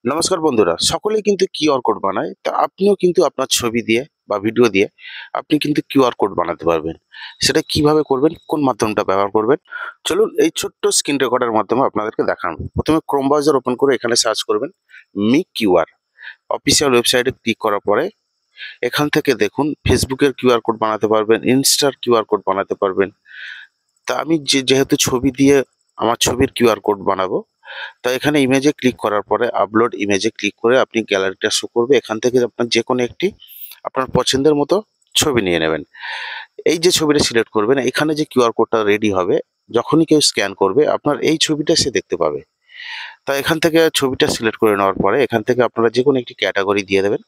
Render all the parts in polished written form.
নমস্কার বন্ধুরা, সকলেই কিন্তু কিউআর কোড বানায়। তা আপনিও কিন্তু আপনার ছবি দিয়ে বা ভিডিও দিয়ে আপনি কিন্তু কিউআর কোড বানাতে পারবেন। সেটা কিভাবে করবেন, কোন মাধ্যমটা ব্যবহার করবেন? চলুন এই ছোট্ট স্ক্রিন রেকর্ডের মাধ্যমে আপনাদেরকে দেখানো। প্রথমে ক্রোম ব্রাউজার ওপেন করে এখানে সার্চ করবেন মি কিউআর। অফিসিয়াল ওয়েবসাইটে ক্লিক করার পরে এখান থেকে দেখুন ফেসবুকের কিউআর কোড বানাতে পারবেন, ইনস্টার কিউআর কোড বানাতে পারবেন। তা আমি যেহেতু ছবি দিয়ে আমার ছবির কিউআর কোড বানাবো, তো এখানে ইমেজে ক্লিক করার পরে আপলোড ইমেজে ক্লিক করে আপনি গ্যালারিটা শো করবে। এখান থেকে আপনার যে কোনো একটি আপনার পছন্দের মতো ছবি নিয়ে নেবেন। এই যে ছবিটা সিলেক্ট করবেন, এখানে যে কিউআর কোডটা রেডি হবে, যখনই কেউ স্ক্যান করবে আপনার এই ছবিটা সে দেখতে পাবে। তা এখান থেকে ছবিটা সিলেক্ট করে নেওয়ার পরে এখান থেকে আপনারা যে কোনো একটি ক্যাটাগরি দিয়ে দেবেন।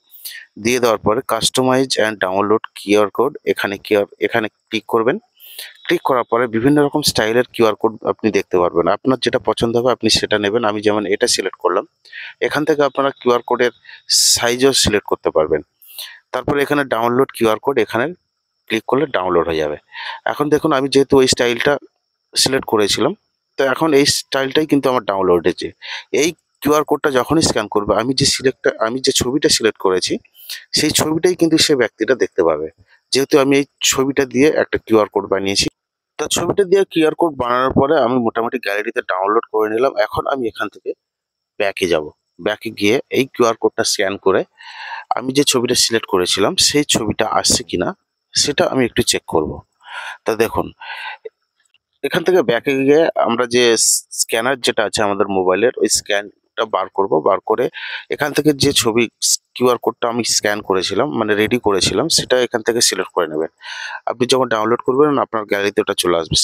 দিয়ে দেওয়ার পরে customise and download QR code এখানে ক্লিক করবেন। ক্লিক করার পরে বিভিন্ন রকম স্টাইলের কিউআর কোড আপনি দেখতে পারবেন। আপনার যেটা পছন্দ হবে আপনি সেটা নেবেন। আমি যেমন এটা সিলেক্ট করলাম। এখান থেকে আপনারা কিউআর কোডের সাইজও সিলেক্ট করতে পারবেন। তারপরে এখানে ডাউনলোড কিউআর কোড এখানে ক্লিক করলে ডাউনলোড হয়ে যাবে। এখন দেখুন আমি যেহেতু ওই স্টাইলটা সিলেক্ট করেছিলাম, তো এখন এই স্টাইলটাই কিন্তু আমার ডাউনলোড হয়েছে। এই কিউআর কোডটা যখনই স্ক্যান করবে আমি যে ছবিটা সিলেক্ট করেছি সেই ছবিটাই কিন্তু সে ব্যক্তিটা দেখতে পাবে। যেহেতু আমি এই ছবিটা দিয়ে একটা কিউআর কোড বানিয়েছি। তা ছবিটা দিয়ে কিউআর কোড বানানোর পরে আমি মোটামুটি গ্যালারিতে ডাউনলোড করে নিলাম। এখন আমি এখান থেকে ব্যাকে যাব। ব্যাকে গিয়ে এই কিউআর কোডটা স্ক্যান করে আমি যে ছবিটা সিলেক্ট করেছিলাম সেই ছবিটা আসছে কিনা সেটা আমি একটু চেক করব। তা দেখুন এখান থেকে ব্যাকে গিয়ে আমরা যে স্ক্যানার যেটা আছে আমাদের মোবাইলের ওই স্ক্যানটা বার করব। বার করে এখান থেকে যে ছবি কিউআর কোডটা আমি স্ক্যান করেছিলাম মানে রেডি করেছিলাম সেটা এখান থেকে সিলেক্ট করে নেবেন। আপনি যখন ডাউনলোড করবেন আপনার গ্যালারিতে ওটা চলে আসবে।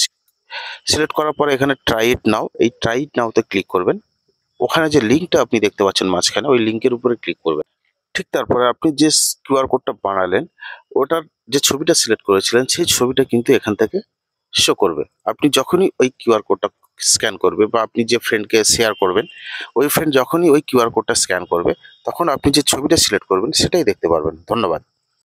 সিলেক্ট করার পরে এখানে ট্রাই ইট নাও, এই ট্রাই ইট নাওতে ক্লিক করবেন। ওখানে যে লিঙ্কটা আপনি দেখতে পাচ্ছেন মাঝখানে ওই লিঙ্কের উপরে ক্লিক করবেন। ঠিক তারপরে আপনি যে কিউআর কোডটা বানালেন ওটার যে ছবিটা সিলেক্ট করেছিলেন সেই ছবিটা কিন্তু এখান থেকে শো করবে। আপনি যখনই ওই কিউআর কোডটা স্ক্যান করবে বা আপনি যে ফ্রেন্ডকে শেয়ার করবেন, ওই ফ্রেন্ড যখনই ওই কিউআর কোডটা স্ক্যান করবে তখন আপনি যে ছবিটা সিলেক্ট করবেন সেটাই দেখতে পারবেন। ধন্যবাদ।